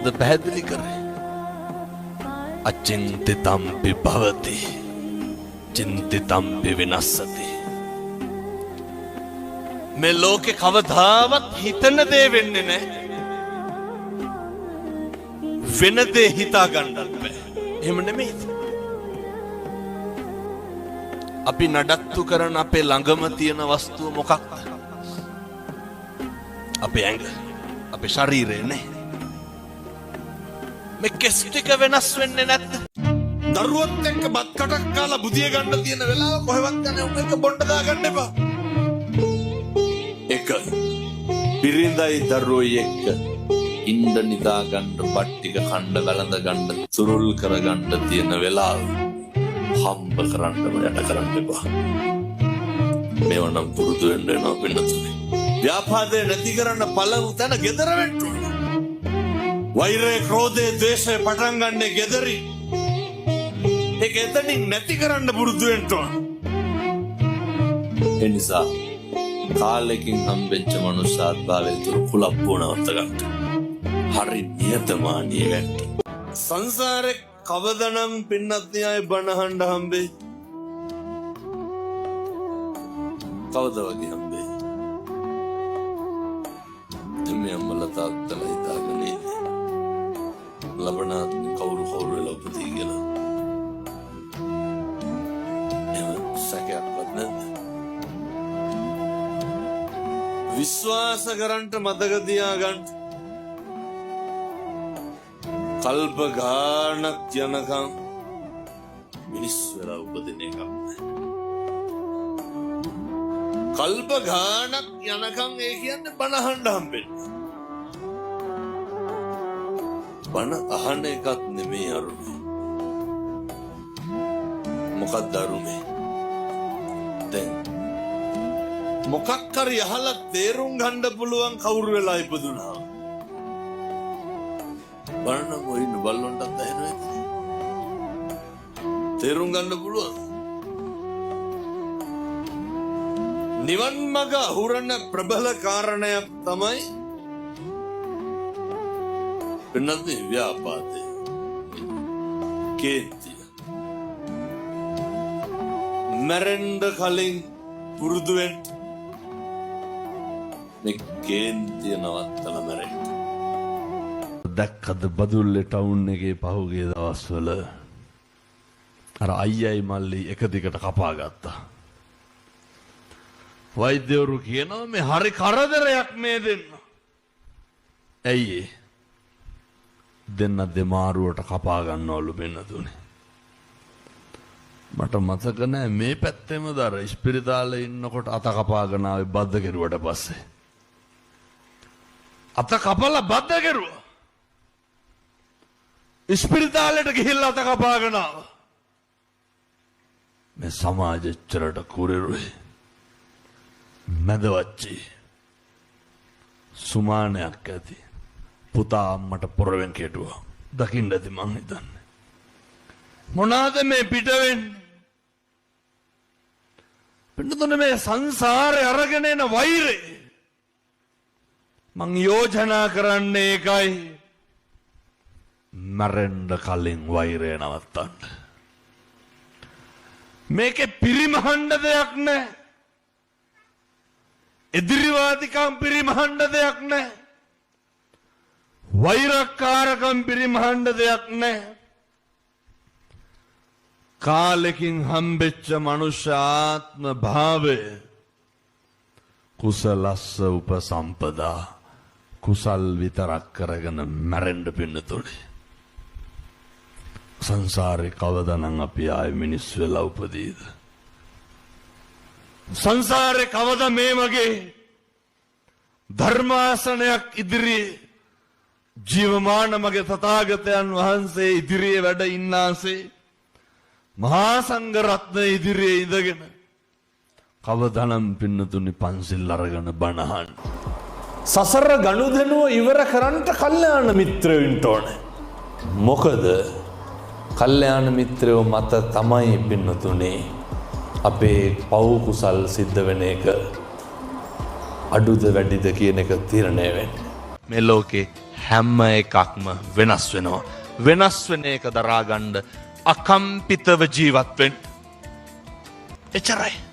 පැහැදිලි කරේ අචින්තිතම්පි භවති චින්තිතම්පි විනස්සති. මේ ලෝකේ කවදාවත් හිතන දේ වෙන්නේ නැහැ. වෙන දේ හිතා ගන්නත් බෑ. එහෙම නෙමෙයි. අපි නඩත්තු කරන අපේ ළඟම තියෙන වස්තුව මොකක්ද? අපේ ඇඟ, අපේ ශරීරය නේ. මේ කෙස් ටික වෙනස් වෙන්නේ නැද්ද? දරුවොත් එක්ක බත් කටක් කාලා බුදිය ගන්න තියෙන වෙලාව කොහෙවත් යන්නේ උන් එක්ක බොණ්ඩ දා ගන්න එපා. එක බිරිඳයි දරුවෝයි එක්ක ඉන්න නිදා ගන්න බත් ටික කණ්ඩ ගලඳ ගන්න සුරුල් කර ගන්න තියෙන වෙලාව හම්බ කරන්න යට කරන්න එපා. මේව නම් පුරුදු වෙන්න වෙනවා වෙනතුනේ. ව්‍යාපාදේ නැති කරන්න පළමු තැන ගෙදර වෙන්න ඕන. වෛරය, ක්‍රෝධය, ද්වේෂය පටන් ගන්න ගෙදරි. ඒක එතනින් නැති කරන්න පුරුදු වෙන්න ඕන. ඒ නිසා කාලෙකින් හම්බෙච්ච මනුෂ්‍යාත්භාවය තුරු කුලප්පුව නවත්ත ගන්න. හරි නියතමානී වෙන්න. සංසාරේ කවදනම් පින්නත් න්යාය බණහඬ හම්බේ? කවද වගේ හම්බේ? එමේ අම්මලා තාත්තලා හිතාගෙන ඉන්නේ ලබනාත් කවුරු වෙලා උපදී කියලා. එහෙම සැකයක්වත් නැද්ද? විශ්වාස කරන්ට මතක තියාගන්න. කල්ප ගානක් යනකම් මිනිස් වෙලා උපදින එකක් නෑ. කල්ප ගානක් යනකම් ඒ කියන්නේ බණ අහන්න හම්බෙන්නේ. බණ අහන එකක් නෙමෙයි අරුමේ. මොකක්ද අරුමේ? දැන් මොකක් හරි අහලා තේරුම් ගන්න පුළුවන් කවුරු වෙලා ඉපදුනා. බණ මොයින් බල්ලොන්ටත් ඇහෙනවද? තේරුම් ගන්න පුළුවන්. නිවන් මඟ අහුරන ප්‍රබල කාරණයක් තමයි වෙනත් ව්‍යාපාදේ. කේන්තිය. මැරෙන්න කලින් පුරුදු වෙන්න. මේ කේන්තිය නවත්තලා මැරෙන්න. දැක්කද බදුල්ලේ ටවුන් එකේ පහුගිය දවස්වල අර අයියයි මල්ලි එක දිගට කපා ගත්තා. වෛද්‍යවරු කියනවා මේ හරි කරදරයක් මේ දෙන්න. ඇයි දෙන්න දෙමාරුවට කපා ගන්නවලු වෙනතුනේ. මට මතක නෑ මේ පැත්තෙම දර ඉස්පිරිතාලේ ඉන්නකොට අත කපාගෙන ආවේ බද්ද කෙරුවට පස්සේ. අත කපලා බද්ද කෙරුවා. ඉස්පිරිතාලෙට ගිහිල්ලා අත කපාගෙන ආවා. මේ සමාජෙච්චරට කුරිරුයි. මැදවච්චි සුමානයක් ඇති පුතා අම්මට පොරවෙන් කෙටුවා. දකින්න ඇති මං හිතන්නේ. මොනවාද මේ පිට වෙන්නේ? පිටුතුනේ මේ සංසාරේ අරගෙන එන වෛරය මං යෝජනා කරන්නේ ඒකයි. මැරෙන්න කලින් වෛරය නවත්තන්න. මේකේ පිරිමහන්න දෙයක් නැහැ. එදිරිවාදිකම් පිරිමහන්න දෙයක් නැහැ. වෛරකාරකම් පිරිමහන්න දෙයක් නැහැ. කාලෙකින් හම්බෙච්ච මනුෂ්‍ය ආත්ම භාවය කුසලස්ස උපසම්පදා කුසල් විතරක් කරගෙන මැරෙන්න පින්නතුනේ. සංසාරේ කවදානම් අපි ආයේ මිනිස් වෙලා උපදීද? සංසාරේ කවදා මේ වගේ ධර්මාසනයක් ඉදිරියේ ජීවමාන මගේ තථාගතයන් වහන්සේ ඉදිරියේ වැඩ ඉන්නාසේ මහා සංඝ රත්නය ඉදිරියේ ඉඳගෙන කවදානම් පින්නතුනි පන්සිල් අරගෙන බණ අහන්න. සසර ගනුදෙනුව ඉවර කරන්නට කල්යාණ මිත්‍රයෝ ඉන්න ඕනේ. මොකද කල්යාණ මිත්‍රයෝ මත තමයි පින්නතුනි අපේ පව් කුසල් සිද්ධ වෙන එක අඩුද වැඩිද කියන එක තීරණය වෙන්නේ. මේ ලෝකේ හැම එකක්ම වෙනස් වෙනවා. වෙනස් වෙන එක දරාගන්න අකම්පිතව ජීවත් වෙන්න. එච්චරයි.